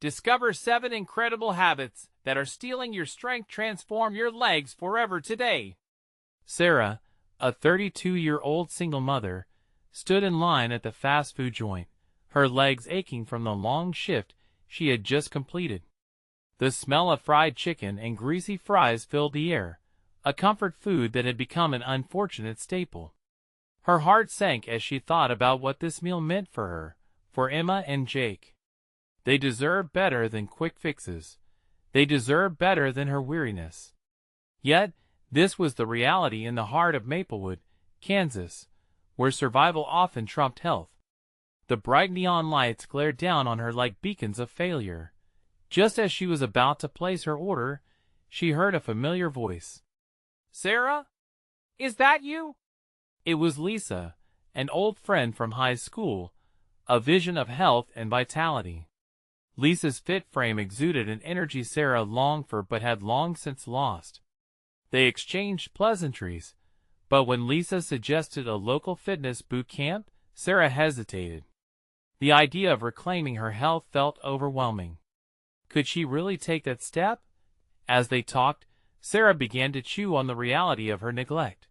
Discover 7 incredible habits that are stealing your strength. Transform your legs forever today. Sarah, a 32-year-old single mother, stood in line at the fast food joint, her legs aching from the long shift she had just completed. The smell of fried chicken and greasy fries filled the air, a comfort food that had become an unfortunate staple. Her heart sank as she thought about what this meal meant for her, for Emma and Jake. They deserved better than quick fixes. They deserved better than her weariness. Yet, this was the reality in the heart of Maplewood, Kansas, where survival often trumped health. The bright neon lights glared down on her like beacons of failure. Just as she was about to place her order, she heard a familiar voice. "Sarah? Is that you?" It was Lisa, an old friend from high school, a vision of health and vitality. Lisa's fit frame exuded an energy Sarah longed for but had long since lost. They exchanged pleasantries, but when Lisa suggested a local fitness boot camp, Sarah hesitated. The idea of reclaiming her health felt overwhelming. Could she really take that step? As they talked, Sarah began to chew on the reality of her neglect.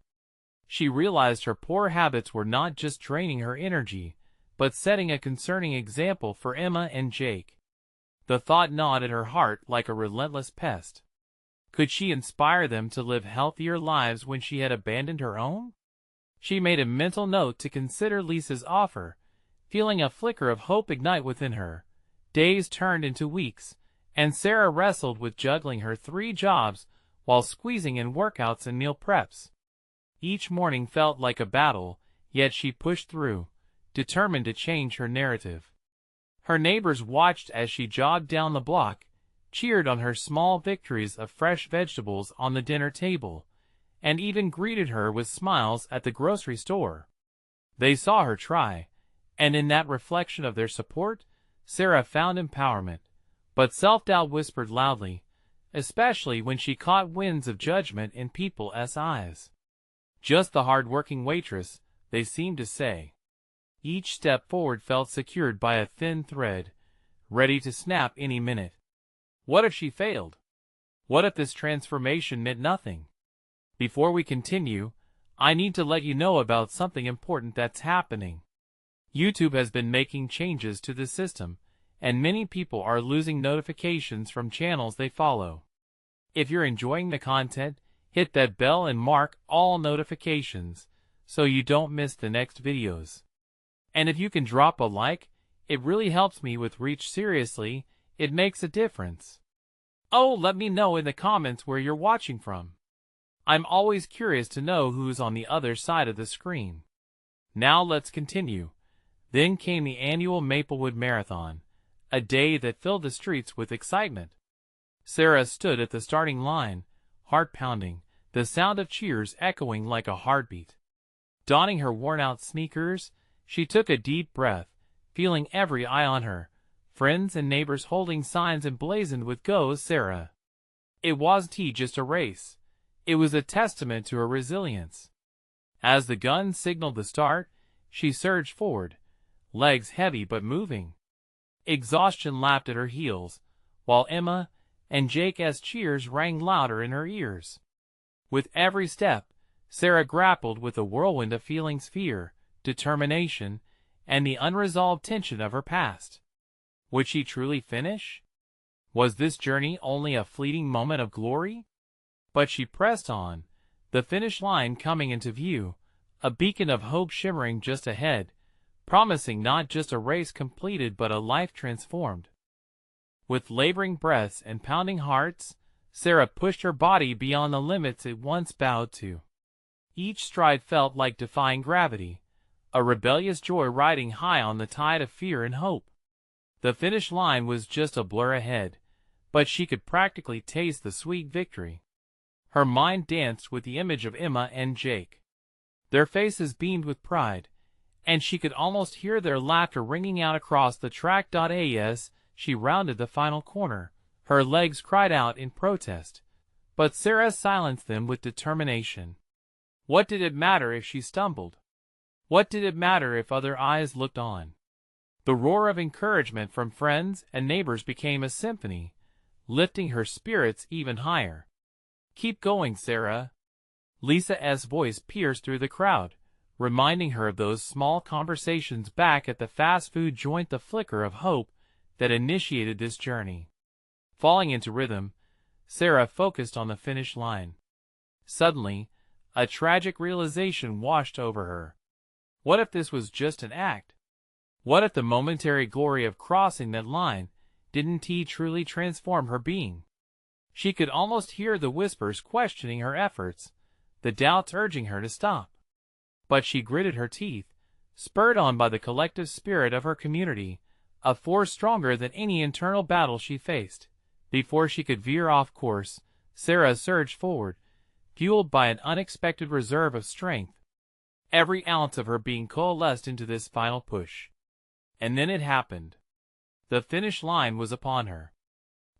She realized her poor habits were not just draining her energy, but setting a concerning example for Emma and Jake. The thought gnawed at her heart like a relentless pest. Could she inspire them to live healthier lives when she had abandoned her own? She made a mental note to consider Lisa's offer, feeling a flicker of hope ignite within her. Days turned into weeks, and Sarah wrestled with juggling her 3 jobs while squeezing in workouts and meal preps. Each morning felt like a battle, yet she pushed through, determined to change her narrative. Her neighbors watched as she jogged down the block, cheered on her small victories of fresh vegetables on the dinner table, and even greeted her with smiles at the grocery store. They saw her try, and in that reflection of their support, Sarah found empowerment, but self-doubt whispered loudly, especially when she caught winds of judgment in people's eyes. "Just the hard-working waitress," they seemed to say. Each step forward felt secured by a thin thread, ready to snap any minute. What if she failed? What if this transformation meant nothing? Before we continue, I need to let you know about something important that's happening. YouTube has been making changes to the system, and many people are losing notifications from channels they follow. If you're enjoying the content, hit that bell and mark all notifications so you don't miss the next videos. And if you can drop a like, it really helps me with reach. Seriously, it makes a difference. Oh, let me know in the comments where you're watching from. I'm always curious to know who's on the other side of the screen. Now let's continue. Then came the annual Maplewood Marathon, a day that filled the streets with excitement. Sarah stood at the starting line, heart pounding, the sound of cheers echoing like a heartbeat. Donning her worn-out sneakers, she took a deep breath, feeling every eye on her, friends and neighbors holding signs emblazoned with "Go Sarah." It wasn't just a race. It was a testament to her resilience. As the gun signaled the start, she surged forward, legs heavy but moving. Exhaustion lapped at her heels, while Emma and Jake's cheers rang louder in her ears. With every step, Sarah grappled with a whirlwind of feelings: fear, determination, and the unresolved tension of her past. Would she truly finish? Was this journey only a fleeting moment of glory? But she pressed on, the finish line coming into view, a beacon of hope shimmering just ahead, promising not just a race completed but a life transformed. With laboring breaths and pounding hearts, Sarah pushed her body beyond the limits it once bowed to. Each stride felt like defying gravity, a rebellious joy riding high on the tide of fear and hope. The finish line was just a blur ahead, but she could practically taste the sweet victory. Her mind danced with the image of Emma and Jake. Their faces beamed with pride, and she could almost hear their laughter ringing out across the track. As she rounded the final corner, her legs cried out in protest, but Sarah silenced them with determination. What did it matter if she stumbled? What did it matter if other eyes looked on? The roar of encouragement from friends and neighbors became a symphony, lifting her spirits even higher. "Keep going, Sarah." Lisa's voice pierced through the crowd, reminding her of those small conversations back at the fast food joint, the flicker of hope that initiated this journey. Falling into rhythm, Sarah focused on the finish line. Suddenly, a tragic realization washed over her. What if this was just an act? What if the momentary glory of crossing that line didn't truly transform her being? She could almost hear the whispers questioning her efforts, the doubts urging her to stop. But she gritted her teeth, spurred on by the collective spirit of her community, a force stronger than any internal battle she faced. Before she could veer off course, Sarah surged forward, fueled by an unexpected reserve of strength. Every ounce of her being coalesced into this final push. And then it happened. The finish line was upon her.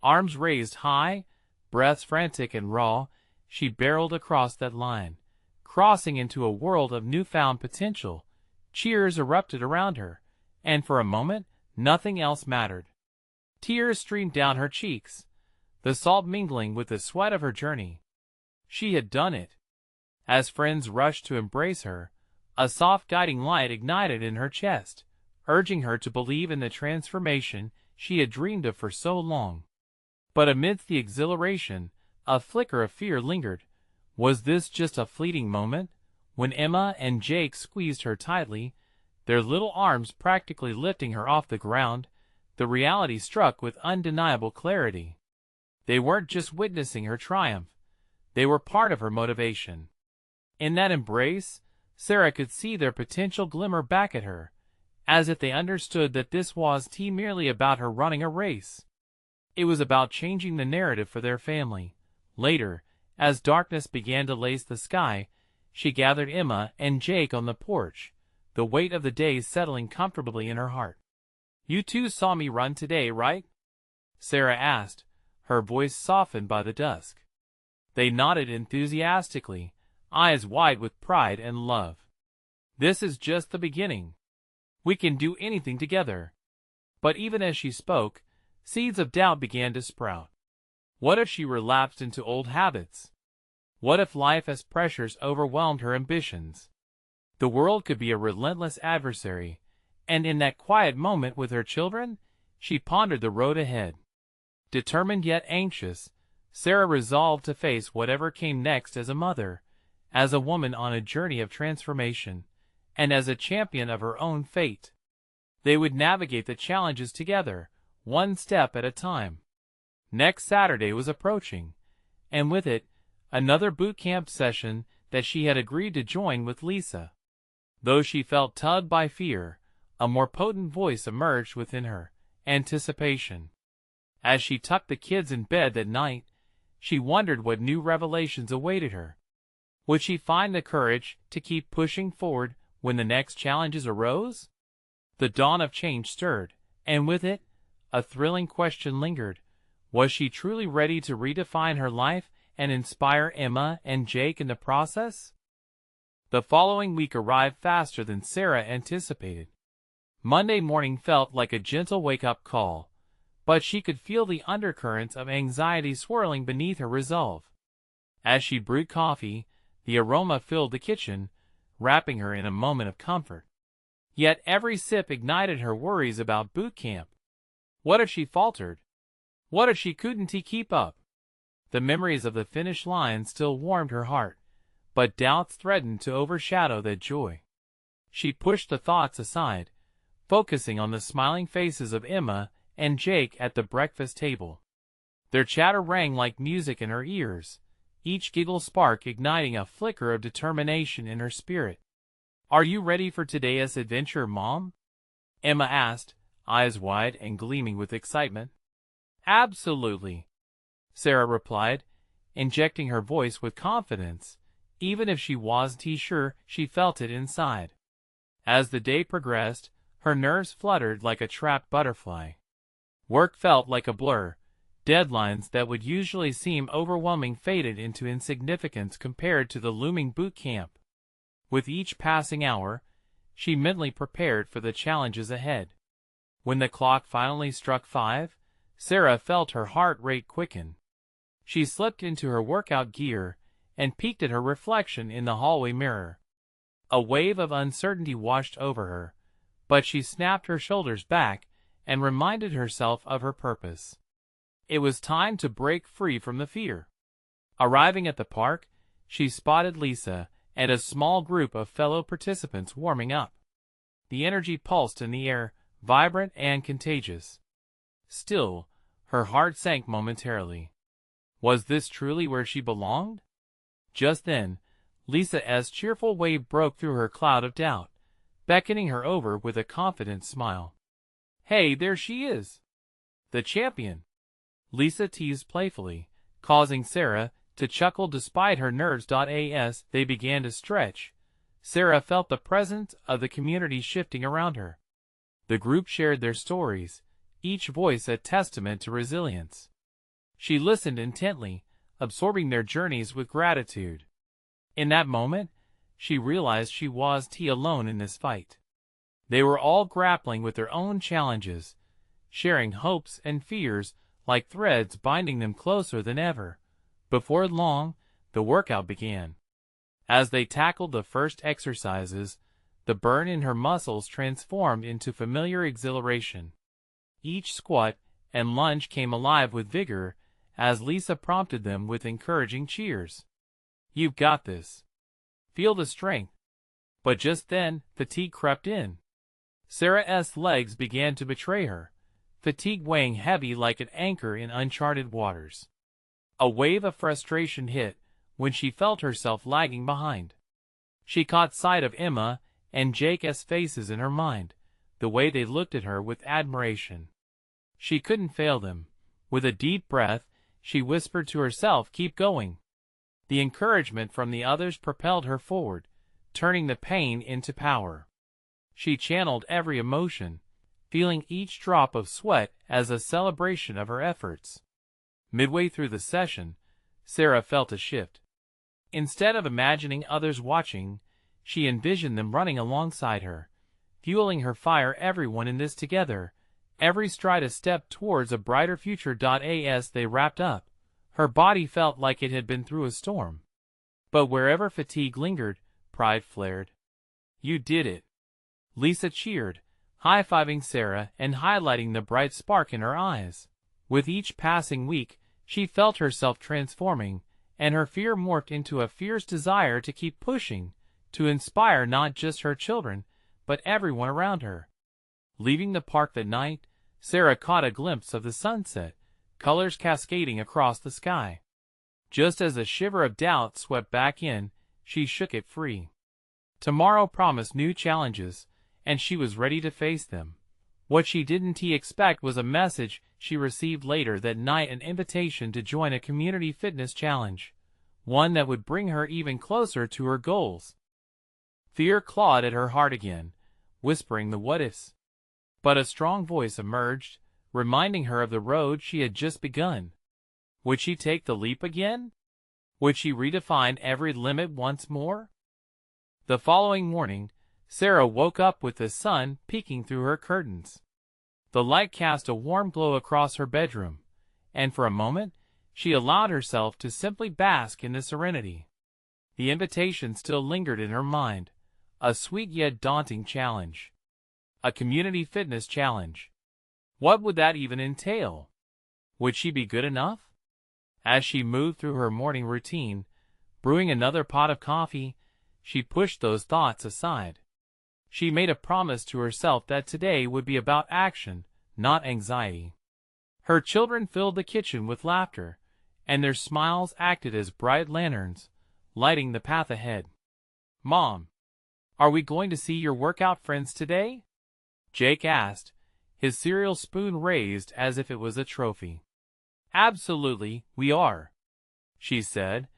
Arms raised high, breaths frantic and raw, she barreled across that line, crossing into a world of newfound potential. Cheers erupted around her, and for a moment, nothing else mattered. Tears streamed down her cheeks, the salt mingling with the sweat of her journey. She had done it. As friends rushed to embrace her, a soft guiding light ignited in her chest, urging her to believe in the transformation she had dreamed of for so long. But amidst the exhilaration, a flicker of fear lingered. Was this just a fleeting moment? When Emma and Jake squeezed her tightly, their little arms practically lifting her off the ground, the reality struck with undeniable clarity. They weren't just witnessing her triumph. They were part of her motivation. In that embrace, Sarah could see their potential glimmer back at her, as if they understood that this wasn't merely about her running a race. It was about changing the narrative for their family. Later, as darkness began to lace the sky, she gathered Emma and Jake on the porch, the weight of the day settling comfortably in her heart. "You two saw me run today, right?" Sarah asked, her voice softened by the dusk. They nodded enthusiastically, eyes wide with pride and love. "This is just the beginning. We can do anything together." But even as she spoke, seeds of doubt began to sprout. What if she relapsed into old habits? What if life as pressures overwhelmed her ambitions? The world could be a relentless adversary, and in that quiet moment with her children, she pondered the road ahead. Determined yet anxious, Sarah resolved to face whatever came next as a mother, as a woman on a journey of transformation, and as a champion of her own fate. They would navigate the challenges together, one step at a time. Next Saturday was approaching, and with it, another boot camp session that she had agreed to join with Lisa. Though she felt tugged by fear, a more potent voice emerged within her, anticipation. As she tucked the kids in bed that night, she wondered what new revelations awaited her. Would she find the courage to keep pushing forward when the next challenges arose? The dawn of change stirred, and with it, a thrilling question lingered. Was she truly ready to redefine her life and inspire Emma and Jake in the process? The following week arrived faster than Sarah anticipated. Monday morning felt like a gentle wake-up call, but she could feel the undercurrents of anxiety swirling beneath her resolve. As she brewed coffee, the aroma filled the kitchen, wrapping her in a moment of comfort. Yet every sip ignited her worries about boot camp. What if she faltered? What if she couldn't keep up? The memories of the finish line still warmed her heart, but doubts threatened to overshadow that joy. She pushed the thoughts aside, focusing on the smiling faces of Emma and Jake at the breakfast table. Their chatter rang like music in her ears, each giggle spark igniting a flicker of determination in her spirit. "Are you ready for today's adventure, Mom?" Emma asked, eyes wide and gleaming with excitement. "Absolutely," Sarah replied, injecting her voice with confidence, even if she wasn't sure she felt it inside. As the day progressed, her nerves fluttered like a trapped butterfly. Work felt like a blur. Deadlines that would usually seem overwhelming faded into insignificance compared to the looming boot camp. With each passing hour, she mentally prepared for the challenges ahead. When the clock finally struck 5, Sarah felt her heart rate quicken. She slipped into her workout gear and peeked at her reflection in the hallway mirror. A wave of uncertainty washed over her, but she snapped her shoulders back and reminded herself of her purpose. It was time to break free from the fear. Arriving at the park, she spotted Lisa and a small group of fellow participants warming up. The energy pulsed in the air, vibrant and contagious. Still, her heart sank momentarily. Was this truly where she belonged? Just then, Lisa's cheerful wave broke through her cloud of doubt, beckoning her over with a confident smile. "Hey, there she is! The champion!" Lisa teased playfully, causing Sarah to chuckle despite her nerves. As they began to stretch, Sarah felt the presence of the community shifting around her. The group shared their stories, each voice a testament to resilience. She listened intently, absorbing their journeys with gratitude. In that moment, she realized she wasn't alone in this fight. They were all grappling with their own challenges, sharing hopes and fears like threads binding them closer than ever. Before long, the workout began. As they tackled the first exercises, the burn in her muscles transformed into familiar exhilaration. Each squat and lunge came alive with vigor as Lisa prompted them with encouraging cheers. "You've got this. Feel the strength." But just then, fatigue crept in. Sarah's legs began to betray her, fatigue weighing heavy like an anchor in uncharted waters. A wave of frustration hit when she felt herself lagging behind. She caught sight of Emma and Jake's faces in her mind, the way they looked at her with admiration. She couldn't fail them. With a deep breath, she whispered to herself, "Keep going." The encouragement from the others propelled her forward, turning the pain into power. She channeled every emotion, feeling each drop of sweat as a celebration of her efforts. Midway through the session, Sarah felt a shift. Instead of imagining others watching, she envisioned them running alongside her, fueling her fire. "Everyone in this together, every stride a step towards a brighter future." As they wrapped up, her body felt like it had been through a storm. But wherever fatigue lingered, pride flared. "You did it!" Lisa cheered, high-fiving Sarah and highlighting the bright spark in her eyes. With each passing week, she felt herself transforming, and her fear morphed into a fierce desire to keep pushing, to inspire not just her children, but everyone around her. Leaving the park that night, Sarah caught a glimpse of the sunset, colors cascading across the sky. Just as a shiver of doubt swept back in, she shook it free. Tomorrow promised new challenges, and she was ready to face them. What she didn't expect was a message she received later that night, an invitation to join a community fitness challenge, one that would bring her even closer to her goals. Fear clawed at her heart again, whispering the what-ifs. But a strong voice emerged, reminding her of the road she had just begun. Would she take the leap again? Would she redefine every limit once more? The following morning, Sarah woke up with the sun peeking through her curtains. The light cast a warm glow across her bedroom, and for a moment, she allowed herself to simply bask in the serenity. The invitation still lingered in her mind, a sweet yet daunting challenge. A community fitness challenge. What would that even entail? Would she be good enough? As she moved through her morning routine, brewing another pot of coffee, she pushed those thoughts aside. She made a promise to herself that today would be about action, not anxiety. Her children filled the kitchen with laughter, and their smiles acted as bright lanterns, lighting the path ahead. "Mom, are we going to see your workout friends today?" Jake asked, his cereal spoon raised as if it was a trophy. "Absolutely, we are," she said,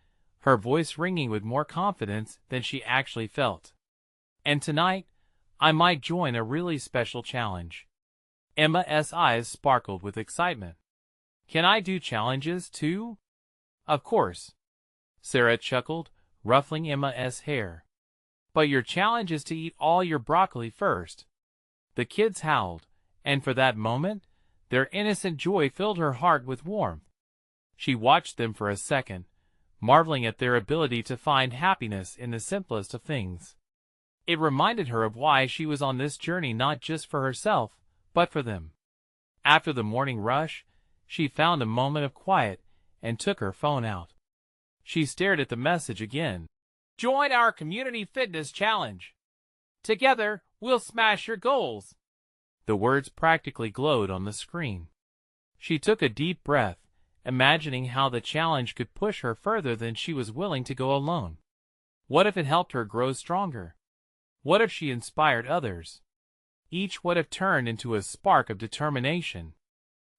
her voice ringing with more confidence than she actually felt. "And tonight, I might join a really special challenge." Emma's eyes sparkled with excitement. "Can I do challenges too?" "Of course," Sarah chuckled, ruffling Emma's hair. "But your challenge is to eat all your broccoli first." The kids howled, and for that moment, their innocent joy filled her heart with warmth. She watched them for a second, marveling at their ability to find happiness in the simplest of things. It reminded her of why she was on this journey, not just for herself, but for them. After the morning rush, she found a moment of quiet and took her phone out. She stared at the message again. Join our community fitness challenge. Together, we'll smash your goals. The words practically glowed on the screen. She took a deep breath, imagining how the challenge could push her further than she was willing to go alone. What if it helped her grow stronger? What if she inspired others? Each would have turned into a spark of determination.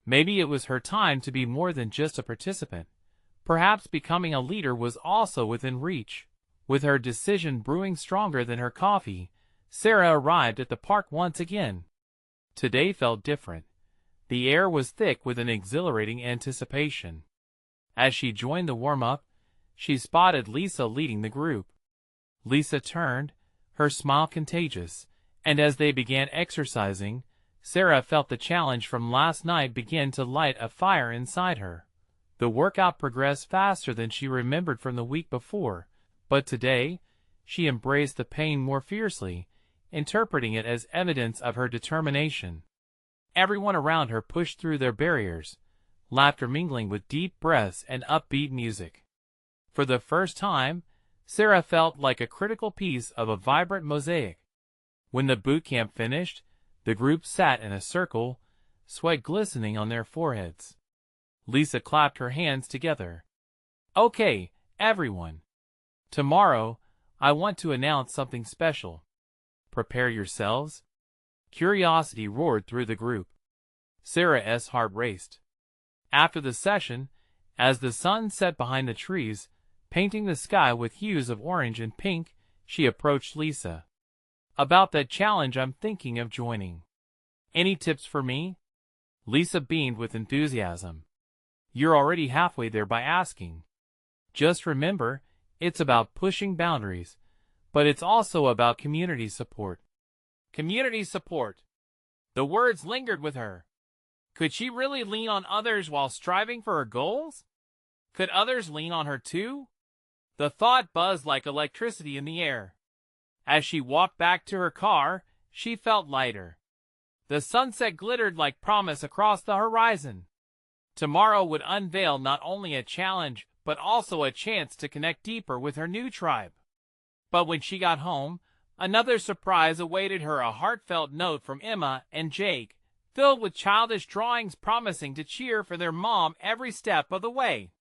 Maybe it was her time to be more than just a participant. Perhaps becoming a leader was also within reach. With her decision brewing stronger than her coffee, Sarah arrived at the park once again. Today felt different. The air was thick with an exhilarating anticipation. As she joined the warm-up, she spotted Lisa leading the group. Lisa turned, her smile contagious, and as they began exercising, Sarah felt the challenge from last night begin to light a fire inside her. The workout progressed faster than she remembered from the week before, but today, she embraced the pain more fiercely, interpreting it as evidence of her determination. Everyone around her pushed through their barriers, laughter mingling with deep breaths and upbeat music. For the first time, Sarah felt like a critical piece of a vibrant mosaic. When the boot camp finished, the group sat in a circle, sweat glistening on their foreheads. Lisa clapped her hands together. Okay, everyone. Tomorrow, I want to announce something special. Prepare yourselves. Curiosity roared through the group. Sarah's heart raced. After the session, as the sun set behind the trees, painting the sky with hues of orange and pink, she approached Lisa. About that challenge I'm thinking of joining. Any tips for me? Lisa beamed with enthusiasm. You're already halfway there by asking. Just remember, it's about pushing boundaries, but it's also about community support. Community support. The words lingered with her. Could she really lean on others while striving for her goals? Could others lean on her too? The thought buzzed like electricity in the air. As she walked back to her car, she felt lighter. The sunset glittered like promise across the horizon. Tomorrow would unveil not only a challenge, but also a chance to connect deeper with her new tribe. But when she got home, another surprise awaited her, a heartfelt note from Emma and Jake, filled with childish drawings promising to cheer for their mom every step of the way.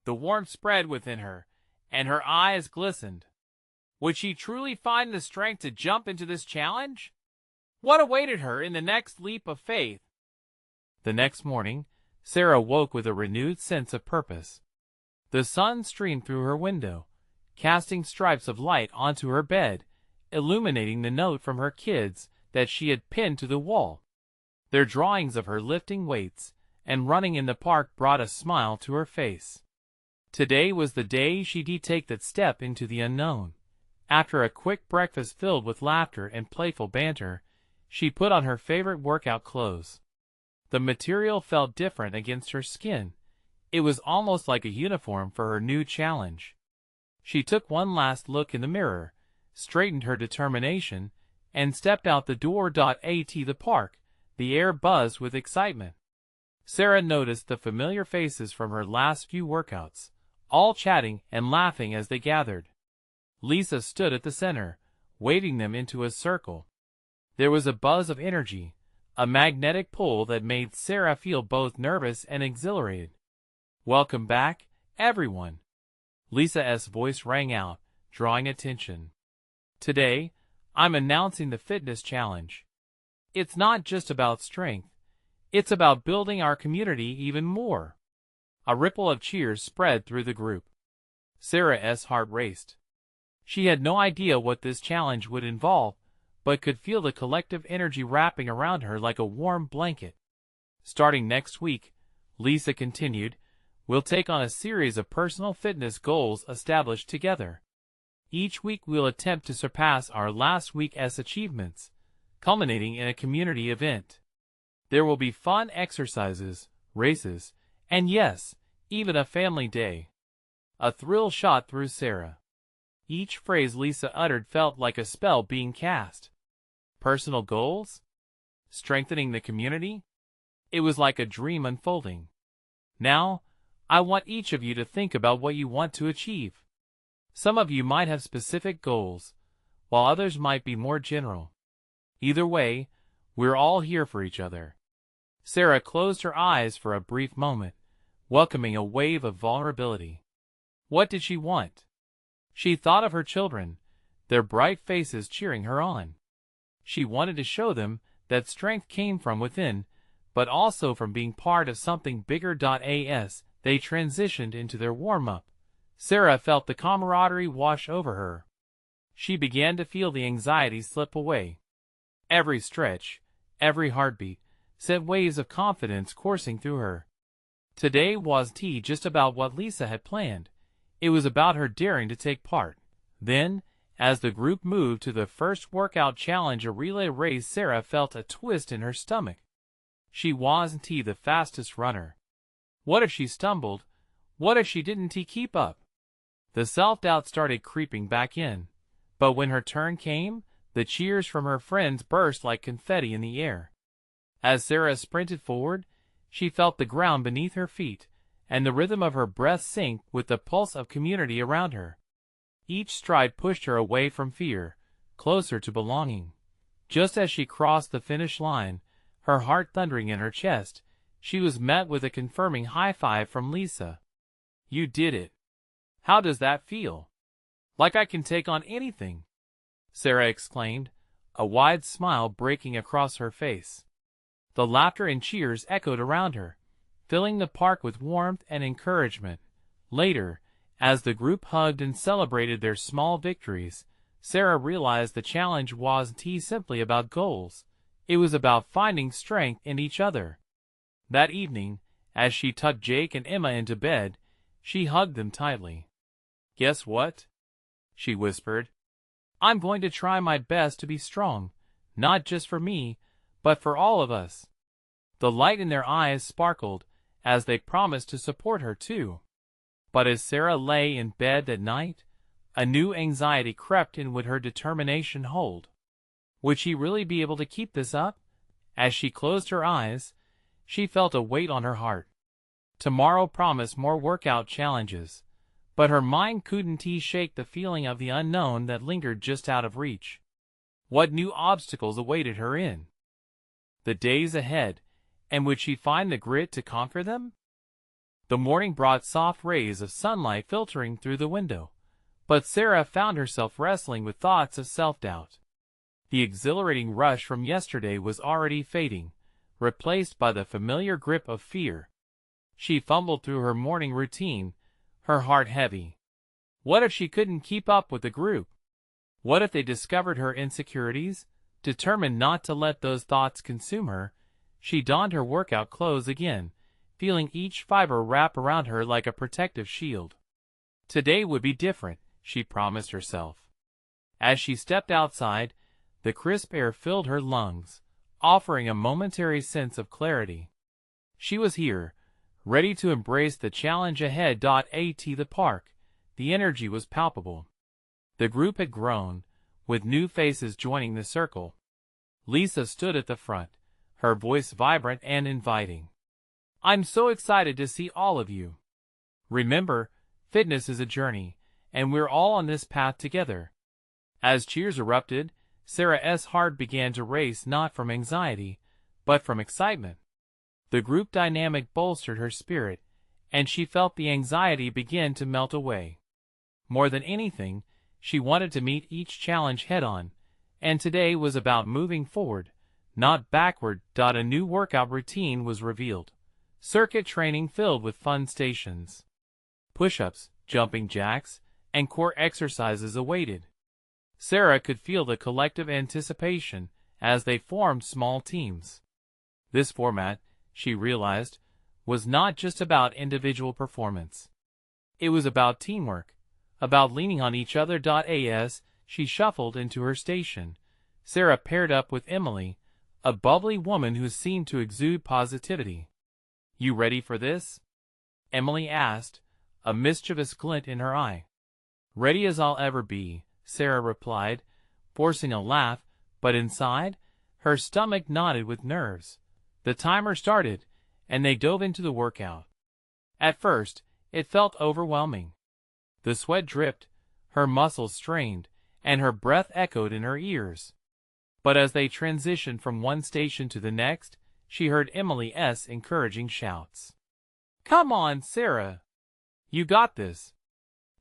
The warmth spread within her, and her eyes glistened. Would she truly find the strength to jump into this challenge? What awaited her in the next leap of faith? The next morning, Sarah woke with a renewed sense of purpose. The sun streamed through her window, casting stripes of light onto her bed, illuminating the note from her kids that she had pinned to the wall. Their drawings of her lifting weights and running in the park brought a smile to her face. Today was the day she'd take that step into the unknown. After a quick breakfast filled with laughter and playful banter, she put on her favorite workout clothes. The material felt different against her skin. It was almost like a uniform for her new challenge. She took one last look in the mirror, straightened her determination, and stepped out the door. At the park, the air buzzed with excitement. Sarah noticed the familiar faces from her last few workouts, all chatting and laughing as they gathered. Lisa stood at the center, waving them into a circle. There was a buzz of energy, a magnetic pull that made Sarah feel both nervous and exhilarated. Welcome back, everyone. Lisa's voice rang out, drawing attention. Today, I'm announcing the fitness challenge. It's not just about strength. It's about building our community even more. A ripple of cheers spread through the group. Sarah's heart raced. She had no idea what this challenge would involve, but could feel the collective energy wrapping around her like a warm blanket. Starting next week, Lisa continued, we'll take on a series of personal fitness goals established together. Each week we'll attempt to surpass our last week's achievements, culminating in a community event. There will be fun exercises, races, and yes, even a family day. A thrill shot through Sarah. Each phrase Lisa uttered felt like a spell being cast. Personal goals? Strengthening the community? It was like a dream unfolding. Now, I want each of you to think about what you want to achieve. Some of you might have specific goals, while others might be more general. Either way, we're all here for each other. Sarah closed her eyes for a brief moment, welcoming a wave of vulnerability. What did she want? She thought of her children, their bright faces cheering her on. She wanted to show them that strength came from within, but also from being part of something bigger. As they transitioned into their warm-up, Sarah felt the camaraderie wash over her. She began to feel the anxiety slip away. Every stretch, every heartbeat, sent waves of confidence coursing through her. Today wasn't just about what Lisa had planned. It was about her daring to take part. Then, as the group moved to the first workout challenge, a relay race, Sarah felt a twist in her stomach. She wasn't the fastest runner. What if she stumbled? What if she didn't keep up? The self-doubt started creeping back in. But when her turn came, the cheers from her friends burst like confetti in the air. As Sarah sprinted forward, she felt the ground beneath her feet, and the rhythm of her breath sync with the pulse of community around her. Each stride pushed her away from fear, closer to belonging. Just as she crossed the finish line, her heart thundering in her chest, she was met with a confirming high-five from Lisa. "You did it. How does that feel?" "Like I can take on anything," Sarah exclaimed, a wide smile breaking across her face. The laughter and cheers echoed around her, filling the park with warmth and encouragement. Later, as the group hugged and celebrated their small victories, Sarah realized the challenge wasn't simply about goals. It was about finding strength in each other. That evening, as she tucked Jake and Emma into bed, she hugged them tightly. "Guess what?" she whispered. "I'm going to try my best to be strong, not just for me, but for all of us." The light in their eyes sparkled, as they promised to support her too. But as Sarah lay in bed that night, a new anxiety crept in. Would her determination hold? Would she really be able to keep this up? As she closed her eyes, she felt a weight on her heart. Tomorrow promised more workout challenges, but her mind couldn't shake the feeling of the unknown that lingered just out of reach. What new obstacles awaited her in the days ahead, and would she find the grit to conquer them? The morning brought soft rays of sunlight filtering through the window, but Sarah found herself wrestling with thoughts of self-doubt. The exhilarating rush from yesterday was already fading, replaced by the familiar grip of fear. She fumbled through her morning routine, her heart heavy. What if she couldn't keep up with the group? What if they discovered her insecurities? Determined not to let those thoughts consume her, she donned her workout clothes again, feeling each fiber wrap around her like a protective shield. Today would be different, she promised herself. As she stepped outside, the crisp air filled her lungs, offering a momentary sense of clarity. She was here, ready to embrace the challenge ahead. At the park, the energy was palpable. The group had grown, with new faces joining the circle. Lisa stood at the front, her voice vibrant and inviting. "I'm so excited to see all of you. Remember, fitness is a journey, and we're all on this path together." As cheers erupted, Sarah's heart began to race, not from anxiety, but from excitement. The group dynamic bolstered her spirit, and she felt the anxiety begin to melt away. More than anything, she wanted to meet each challenge head-on, and today was about moving forward, not backward. A new workout routine was revealed. Circuit training filled with fun stations. Push-ups, jumping jacks, and core exercises awaited. Sarah could feel the collective anticipation as they formed small teams. This format, she realized, was not just about individual performance. It was about teamwork, about leaning on each other. As she shuffled into her station, Sarah paired up with Emily, a bubbly woman who seemed to exude positivity. "You ready for this?" Emily asked, a mischievous glint in her eye. "Ready as I'll ever be," Sarah replied, forcing a laugh, but inside, her stomach knotted with nerves. The timer started, and they dove into the workout. At first, it felt overwhelming. The sweat dripped, her muscles strained, and her breath echoed in her ears. But as they transitioned from one station to the next, she heard Emily's encouraging shouts. "Come on, Sarah! You got this!"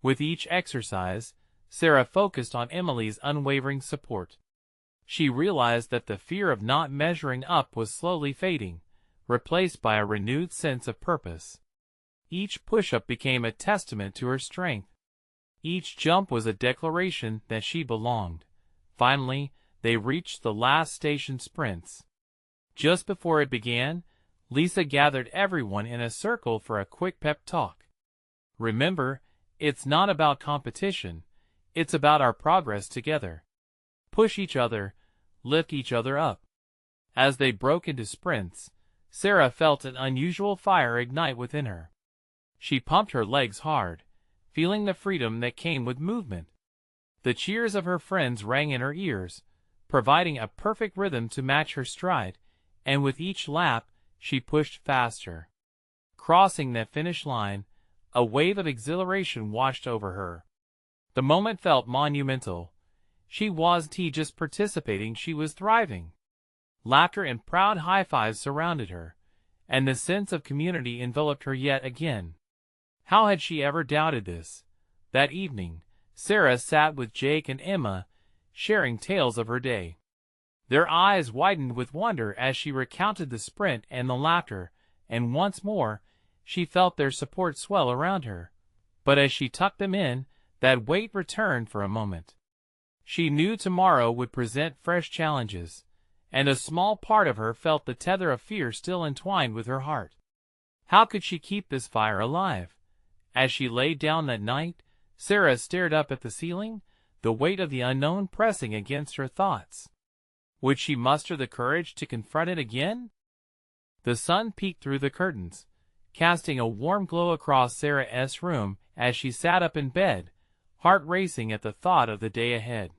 With each exercise, Sarah focused on Emily's unwavering support. She realized that the fear of not measuring up was slowly fading, replaced by a renewed sense of purpose. Each push-up became a testament to her strength. Each jump was a declaration that she belonged. Finally, they reached the last station sprints. Just before it began, Lisa gathered everyone in a circle for a quick pep talk. "Remember, it's not about competition, it's about our progress together. Push each other, lift each other up." As they broke into sprints, Sarah felt an unusual fire ignite within her. She pumped her legs hard, feeling the freedom that came with movement. The cheers of her friends rang in her ears, providing a perfect rhythm to match her stride, and with each lap, she pushed faster. Crossing the finish line, a wave of exhilaration washed over her. The moment felt monumental. She wasn't just participating, she was thriving. Laughter and proud high-fives surrounded her, and the sense of community enveloped her yet again. How had she ever doubted this? That evening, Sarah sat with Jake and Emma, sharing tales of her day. Their eyes widened with wonder as she recounted the sprint and the laughter, and once more, she felt their support swell around her. But as she tucked them in, that weight returned for a moment. She knew tomorrow would present fresh challenges, and a small part of her felt the tether of fear still entwined with her heart. How could she keep this fire alive? As she lay down that night, Sarah stared up at the ceiling, the weight of the unknown pressing against her thoughts. Would she muster the courage to confront it again? The sun peeked through the curtains, casting a warm glow across Sarah's room as she sat up in bed, heart racing at the thought of the day ahead.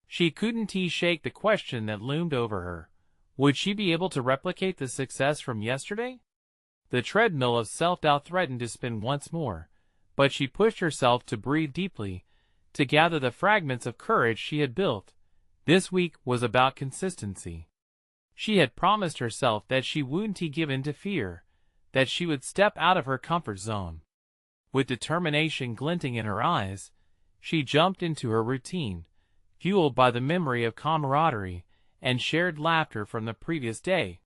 She couldn't shake the question that loomed over her. Would she be able to replicate the success from yesterday? The treadmill of self-doubt threatened to spin once more, but she pushed herself to breathe deeply, to gather the fragments of courage she had built. This week was about consistency. She had promised herself that she wouldn't give in to fear, that she would step out of her comfort zone. With determination glinting in her eyes, she jumped into her routine, fueled by the memory of camaraderie and shared laughter from the previous day.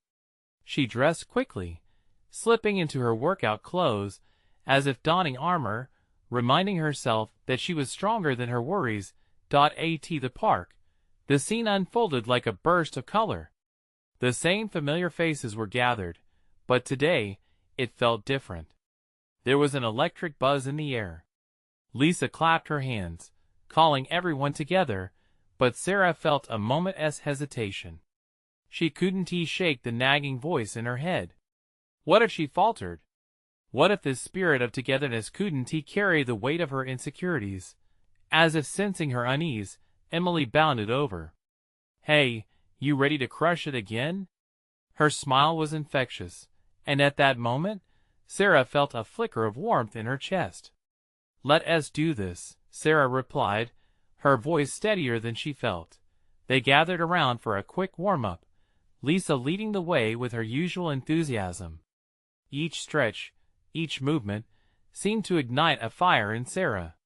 She dressed quickly, slipping into her workout clothes as if donning armor, reminding herself that she was stronger than her worries. At the park, the scene unfolded like a burst of color. The same familiar faces were gathered, but today, it felt different. There was an electric buzz in the air. Lisa clapped her hands, calling everyone together, but Sarah felt a moment's hesitation. She couldn't shake the nagging voice in her head. What if she faltered? What if this spirit of togetherness couldn't carry the weight of her insecurities? As if sensing her unease, Emily bounded over. "Hey, you ready to crush it again?" Her smile was infectious, and at that moment, Sarah felt a flicker of warmth in her chest. "Let us do this," Sarah replied, her voice steadier than she felt. They gathered around for a quick warm-up, Lisa leading the way with her usual enthusiasm. Each stretch, each movement, seemed to ignite a fire in Sarah.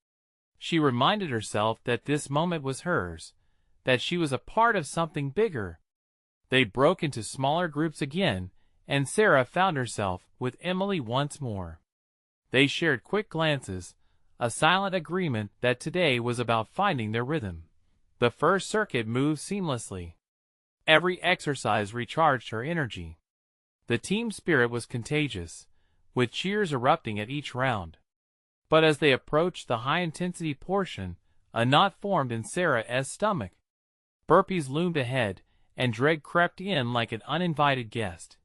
She reminded herself that this moment was hers, that she was a part of something bigger. They broke into smaller groups again, and Sarah found herself with Emily once more. They shared quick glances, a silent agreement that today was about finding their rhythm. The first circuit moved seamlessly. Every exercise recharged her energy. The team spirit was contagious, with cheers erupting at each round. But as they approached the high-intensity portion, a knot formed in Sarah's stomach. Burpees loomed ahead, and dread crept in like an uninvited guest.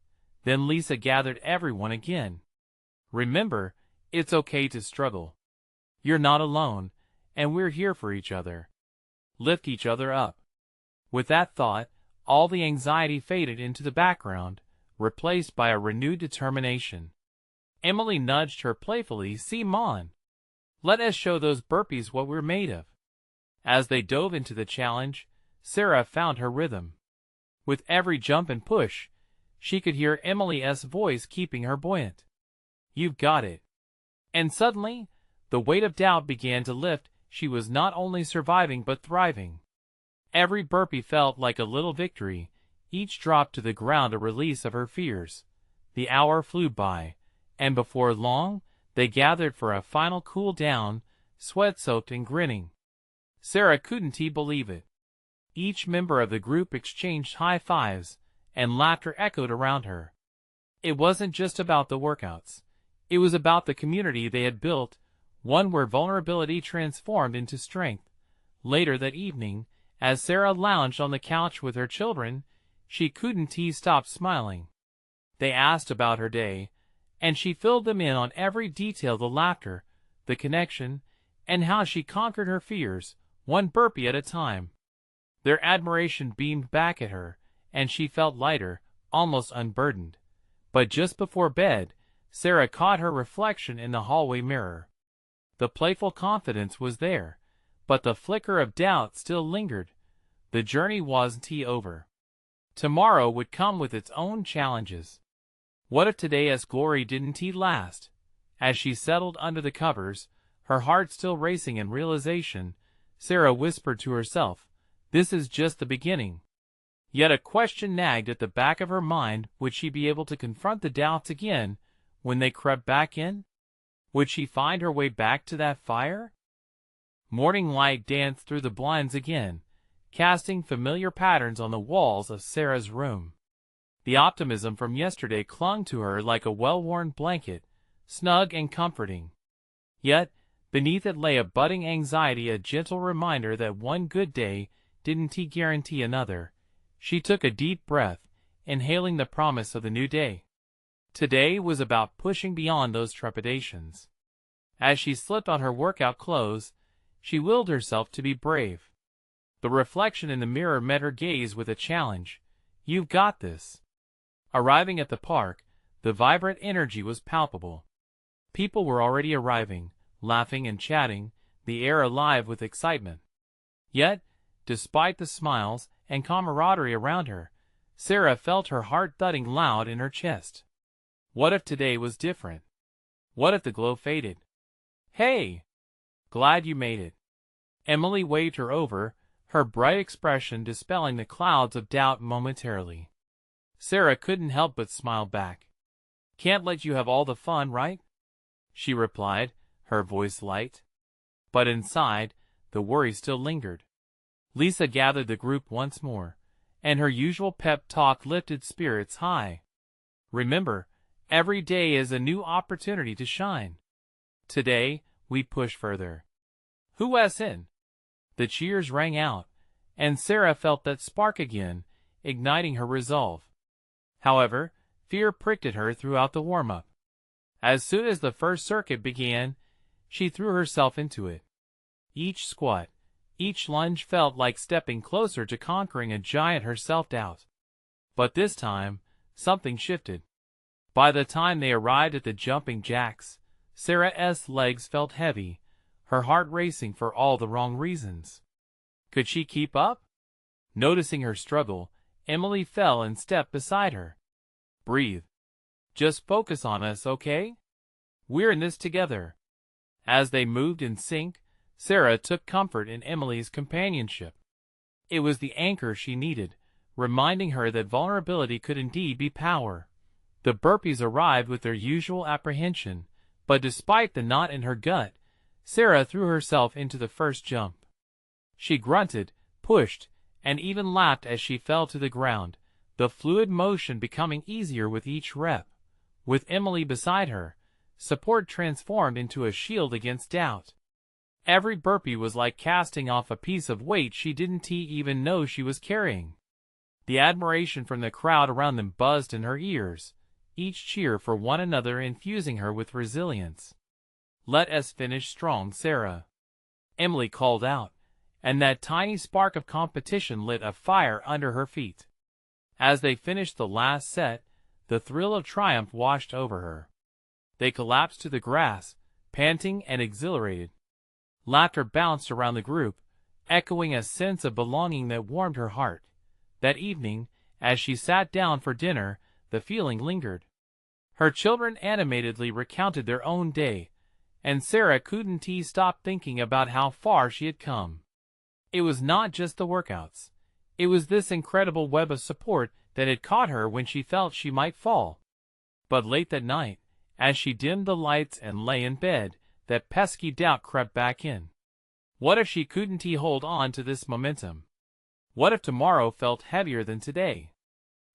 Then Lisa gathered everyone again. Remember, it's okay to struggle. You're not alone, and we're here for each other. Lift each other up. With that thought, all the anxiety faded into the background, replaced by a renewed determination. Emily nudged her playfully. "See, Mon. Let us show those burpees what we're made of." As they dove into the challenge, Sarah found her rhythm. With every jump and push, she could hear Emily's voice keeping her buoyant. "You've got it." And suddenly, the weight of doubt began to lift. She was not only surviving but thriving. Every burpee felt like a little victory, each drop to the ground a release of her fears. The hour flew by, and before long, they gathered for a final cool down, sweat-soaked and grinning. Sarah couldn't believe it. Each member of the group exchanged high fives, and laughter echoed around her. It wasn't just about the workouts. It was about the community they had built, one where vulnerability transformed into strength. Later that evening, as Sarah lounged on the couch with her children, she couldn't stop smiling. They asked about her day, and she filled them in on every detail: the laughter, the connection, and how she conquered her fears, one burpee at a time. Their admiration beamed back at her, and she felt lighter, almost unburdened. But just before bed, Sarah caught her reflection in the hallway mirror. The playful confidence was there, but the flicker of doubt still lingered. The journey wasn't over. Tomorrow would come with its own challenges. What if today's glory didn't last? As she settled under the covers, her heart still racing in realization, Sarah whispered to herself, "This is just the beginning." Yet a question nagged at the back of her mind: would she be able to confront the doubts again when they crept back in? Would she find her way back to that fire? Morning light danced through the blinds again, casting familiar patterns on the walls of Sarah's room. The optimism from yesterday clung to her like a well-worn blanket, snug and comforting. Yet, beneath it lay a budding anxiety, a gentle reminder that one good day didn't guarantee another. She took a deep breath, inhaling the promise of the new day. Today was about pushing beyond those trepidations. As she slipped on her workout clothes, she willed herself to be brave. The reflection in the mirror met her gaze with a challenge. "You've got this." Arriving at the park, the vibrant energy was palpable. People were already arriving, laughing and chatting, the air alive with excitement. Yet, despite the smiles and camaraderie around her, Sarah felt her heart thudding loud in her chest. What if today was different? What if the glow faded? "Hey! Glad you made it." Emily waved her over, her bright expression dispelling the clouds of doubt momentarily. Sarah couldn't help but smile back. "Can't let you have all the fun, right?" she replied, her voice light. But inside, the worry still lingered. Lisa gathered the group once more, and her usual pep talk lifted spirits high. "Remember, every day is a new opportunity to shine. Today, we push further." "Who's in?" The cheers rang out, and Sarah felt that spark again, igniting her resolve. However, fear pricked at her throughout the warm-up. As soon as the first circuit began, she threw herself into it. Each squat, each lunge felt like stepping closer to conquering a giant her self-doubt. But this time, something shifted. By the time they arrived at the jumping jacks, Sarah's legs felt heavy, her heart racing for all the wrong reasons. Could she keep up? Noticing her struggle, Emily fell and stepped beside her. "Breathe. Just focus on us, okay? We're in this together." As they moved in sync, Sarah took comfort in Emily's companionship. It was the anchor she needed, reminding her that vulnerability could indeed be power. The burpees arrived with their usual apprehension, but despite the knot in her gut, Sarah threw herself into the first jump. She grunted, pushed, and even laughed as she fell to the ground, the fluid motion becoming easier with each rep. With Emily beside her, support transformed into a shield against doubt. Every burpee was like casting off a piece of weight she didn't even know she was carrying. The admiration from the crowd around them buzzed in her ears, each cheer for one another infusing her with resilience. "Let us finish strong, Sarah," Emily called out, and that tiny spark of competition lit a fire under her feet. As they finished the last set, the thrill of triumph washed over her. They collapsed to the grass, panting and exhilarated. Laughter bounced around the group, echoing a sense of belonging that warmed her heart. That evening, as she sat down for dinner, the feeling lingered. Her children animatedly recounted their own day, and Sarah couldn't stop thinking about how far she had come. It was not just the workouts. It was this incredible web of support that had caught her when she felt she might fall. But late that night, as she dimmed the lights and lay in bed, that pesky doubt crept back in. What if she couldn't hold on to this momentum? What if tomorrow felt heavier than today?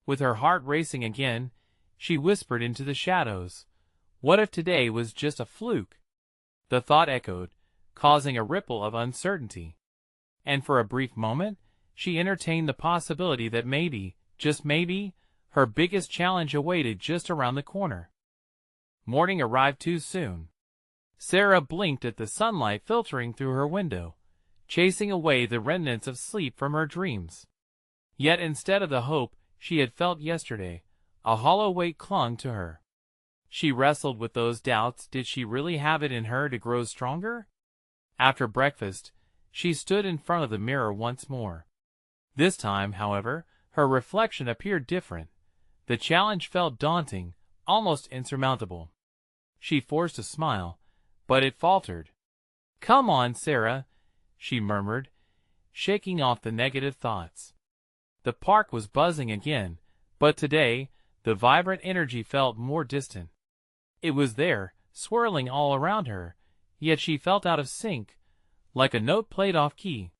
With her heart racing again, she whispered into the shadows, "What if today was just a fluke?" The thought echoed, causing a ripple of uncertainty. And for a brief moment, she entertained the possibility that maybe, just maybe, her biggest challenge awaited just around the corner. Morning arrived too soon. Sarah blinked at the sunlight filtering through her window, chasing away the remnants of sleep from her dreams. Yet instead of the hope she had felt yesterday, a hollow weight clung to her. She wrestled with those doubts. Did she really have it in her to grow stronger? After breakfast, she stood in front of the mirror once more. This time, however, her reflection appeared different. The challenge felt daunting, almost insurmountable. She forced a smile, but it faltered. "Come on, Sarah," she murmured, shaking off the negative thoughts. The park was buzzing again, but today, the vibrant energy felt more distant. It was there, swirling all around her, yet she felt out of sync, like a note played off key.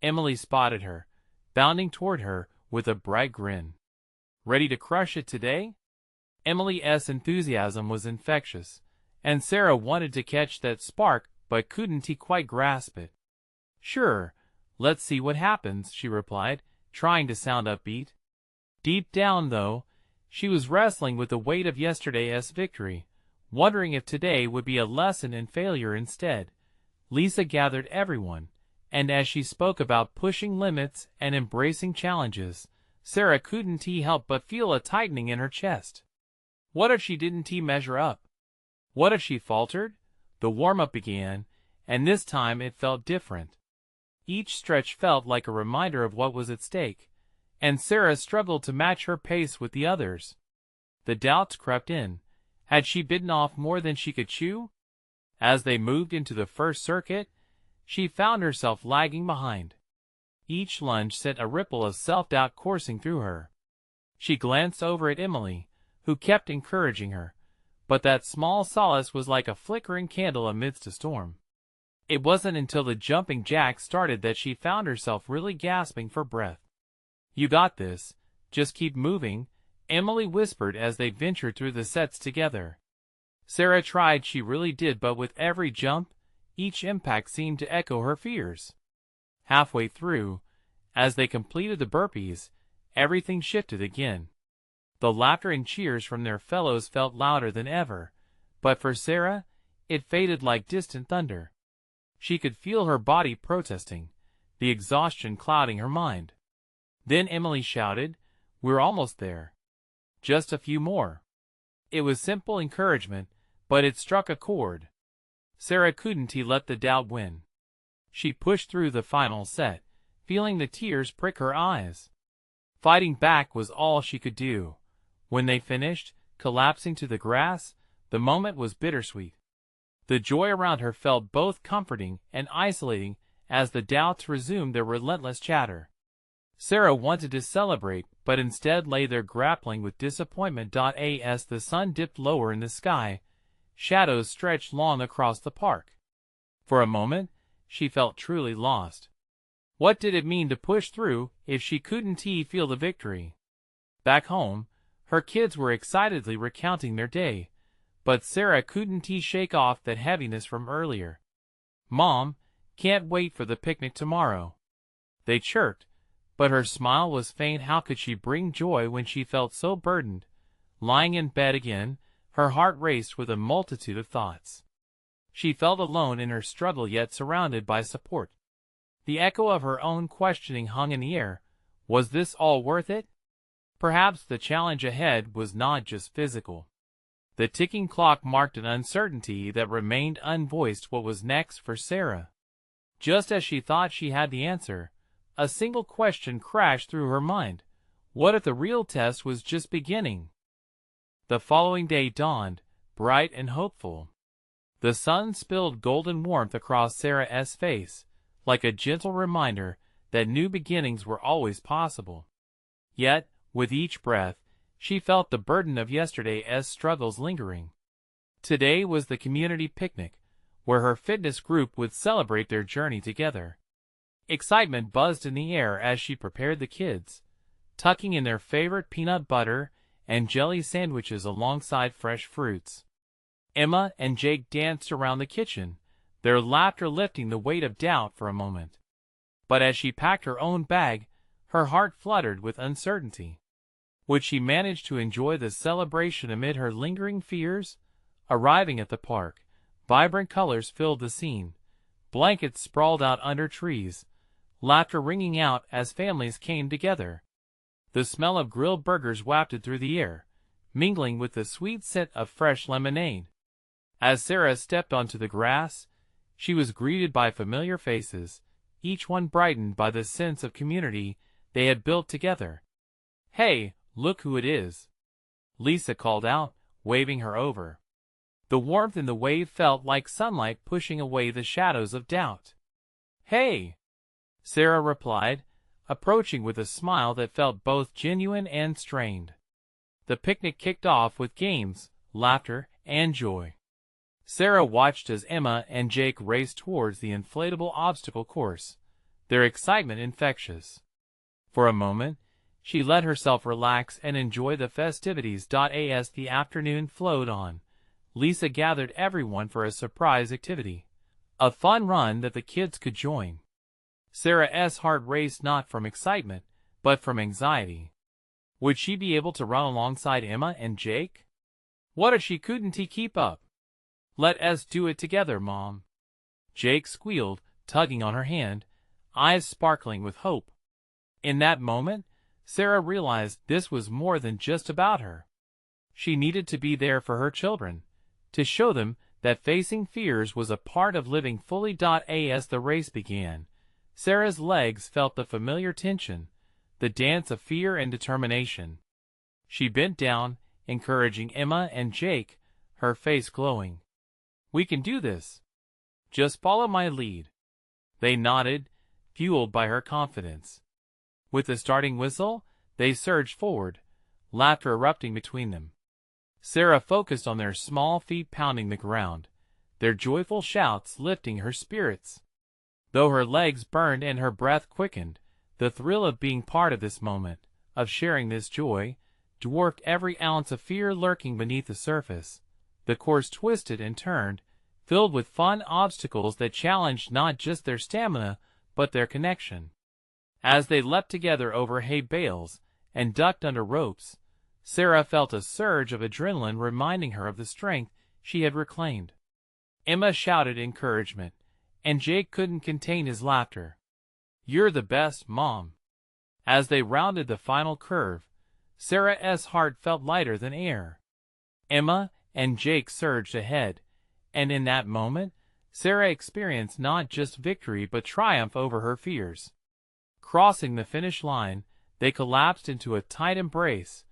Emily spotted her, bounding toward her with a bright grin. "Ready to crush it today?" Emily's enthusiasm was infectious, and Sarah wanted to catch that spark but couldn't quite grasp it. "Sure, let's see what happens," she replied, trying to sound upbeat. Deep down, though, she was wrestling with the weight of yesterday's victory, wondering if today would be a lesson in failure instead. Lisa gathered everyone, and as she spoke about pushing limits and embracing challenges, Sarah couldn't help but feel a tightening in her chest. What if she didn't measure up? What if she faltered? The warm-up began, and this time it felt different. Each stretch felt like a reminder of what was at stake, and Sarah struggled to match her pace with the others. The doubts crept in. Had she bitten off more than she could chew? As they moved into the first circuit, she found herself lagging behind. Each lunge sent a ripple of self-doubt coursing through her. She glanced over at Emily, who kept encouraging her, but that small solace was like a flickering candle amidst a storm. It wasn't until the jumping jacks started that she found herself really gasping for breath. "You got this, just keep moving," Emily whispered as they ventured through the sets together. Sarah tried, she really did, but with every jump, each impact seemed to echo her fears. Halfway through, as they completed the burpees, everything shifted again. The laughter and cheers from their fellows felt louder than ever, but for Sarah, it faded like distant thunder. She could feel her body protesting, the exhaustion clouding her mind. Then Emily shouted, "We're almost there. Just a few more." It was simple encouragement, but it struck a chord. Sarah couldn't let the doubt win. She pushed through the final set, feeling the tears prick her eyes. Fighting back was all she could do. When they finished, collapsing to the grass, the moment was bittersweet. The joy around her felt both comforting and isolating as the doubts resumed their relentless chatter. Sarah wanted to celebrate, but instead lay there grappling with disappointment. As the sun dipped lower in the sky, shadows stretched long across the park. For a moment, she felt truly lost. What did it mean to push through if she couldn't feel the victory? Back home, her kids were excitedly recounting their day, but Sarah couldn't shake off that heaviness from earlier. "Mom, can't wait for the picnic tomorrow," they chirped, But her smile was faint. How could she bring joy when she felt so burdened? Lying in bed again, her heart raced with a multitude of thoughts. She felt alone in her struggle, yet surrounded by support. The echo of her own questioning hung in the air. Was this all worth it? Perhaps the challenge ahead was not just physical. The ticking clock marked an uncertainty that remained unvoiced. What was next for Sarah? Just as she thought she had the answer, a single question crashed through her mind. What if the real test was just beginning? The following day dawned, bright and hopeful. The sun spilled golden warmth across Sarah's face, like a gentle reminder that new beginnings were always possible. Yet, with each breath, she felt the burden of yesterday's struggles lingering. Today was the community picnic, where her fitness group would celebrate their journey together. Excitement buzzed in the air as she prepared the kids, tucking in their favorite peanut butter and jelly sandwiches alongside fresh fruits. Emma and Jake danced around the kitchen, their laughter lifting the weight of doubt for a moment. But as she packed her own bag, her heart fluttered with uncertainty. Would she manage to enjoy the celebration amid her lingering fears? Arriving at the park, vibrant colors filled the scene. Blankets sprawled out under trees, laughter ringing out as families came together. The smell of grilled burgers wafted through the air, mingling with the sweet scent of fresh lemonade. As Sarah stepped onto the grass, she was greeted by familiar faces, each one brightened by the sense of community they had built together. "Hey, look who it is!" Lisa called out, waving her over. The warmth in the wave felt like sunlight pushing away the shadows of doubt. "Hey!" Sarah replied, approaching with a smile that felt both genuine and strained. The picnic kicked off with games, laughter, and joy. Sarah watched as Emma and Jake raced towards the inflatable obstacle course, their excitement infectious. For a moment, she let herself relax and enjoy the festivities. As the afternoon flowed on, Lisa gathered everyone for a surprise activity, a fun run that the kids could join. Sarah's heart raced not from excitement, but from anxiety. Would she be able to run alongside Emma and Jake? What if she couldn't keep up? "Let us do it together, Mom," Jake squealed, tugging on her hand, eyes sparkling with hope. In that moment, Sarah realized this was more than just about her. She needed to be there for her children, to show them that facing fears was a part of living fully. As the race began, Sarah's legs felt the familiar tension, the dance of fear and determination. She bent down, encouraging Emma and Jake, her face glowing. "We can do this. Just follow my lead." They nodded, fueled by her confidence. With the starting whistle, they surged forward, laughter erupting between them. Sarah focused on their small feet pounding the ground, their joyful shouts lifting her spirits. Though her legs burned and her breath quickened, the thrill of being part of this moment, of sharing this joy, dwarfed every ounce of fear lurking beneath the surface. The course twisted and turned, filled with fun obstacles that challenged not just their stamina, but their connection. As they leapt together over hay bales and ducked under ropes, Sarah felt a surge of adrenaline reminding her of the strength she had reclaimed. Emma shouted encouragement, and Jake couldn't contain his laughter. "You're the best, Mom." As they rounded the final curve, Sarah's heart felt lighter than air. Emma and Jake surged ahead, and in that moment, Sarah experienced not just victory but triumph over her fears. Crossing the finish line, they collapsed into a tight embrace,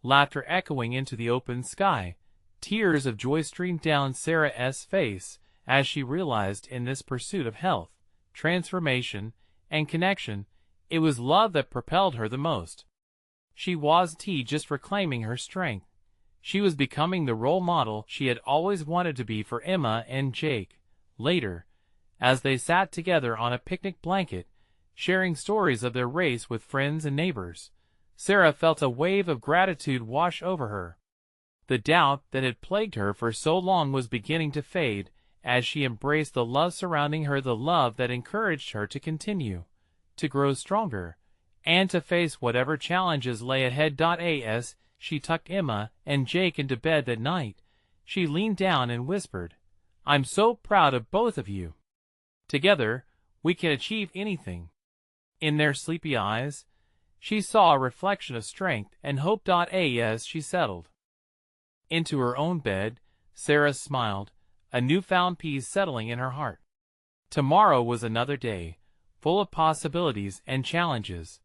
laughter echoing into the open sky. Tears of joy streamed down Sarah's face as she realized in this pursuit of health, transformation, and connection, it was love that propelled her the most. She wasn't just reclaiming her strength. She was becoming the role model she had always wanted to be for Emma and Jake. Later, as they sat together on a picnic blanket, sharing stories of their race with friends and neighbors, Sarah felt a wave of gratitude wash over her. The doubt that had plagued her for so long was beginning to fade as she embraced the love surrounding her, the love that encouraged her to continue, to grow stronger, and to face whatever challenges lay ahead. As she tucked Emma and Jake into bed that night, she leaned down and whispered, "I'm so proud of both of you. Together, we can achieve anything." In their sleepy eyes, she saw a reflection of strength and hope. As she settled into her own bed, Sarah smiled, a newfound peace settling in her heart. Tomorrow was another day, full of possibilities and challenges,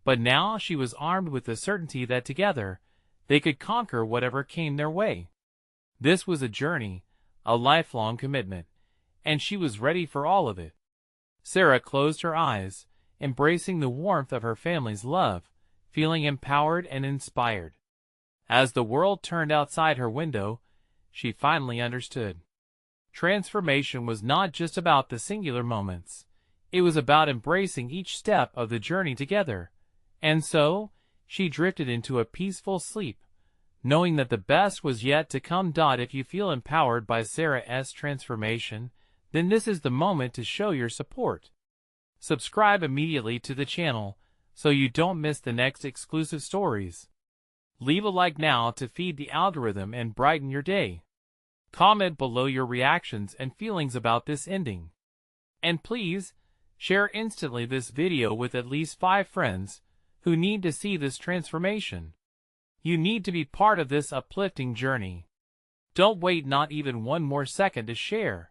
but now she was armed with the certainty that together, they could conquer whatever came their way. This was a journey, a lifelong commitment, and she was ready for all of it. Sarah closed her eyes, embracing the warmth of her family's love, feeling empowered and inspired. As the world turned outside her window, she finally understood. Transformation was not just about the singular moments. It was about embracing each step of the journey together. And so, she drifted into a peaceful sleep, knowing that the best was yet to come. If you feel empowered by Sarah's transformation, then this is the moment to show your support. Subscribe immediately to the channel so you don't miss the next exclusive stories. Leave a like now to feed the algorithm and brighten your day. Comment below your reactions and feelings about this ending. And please, share instantly this video with at least 5 friends who need to see this transformation. You need to be part of this uplifting journey. Don't wait not even one more second to share.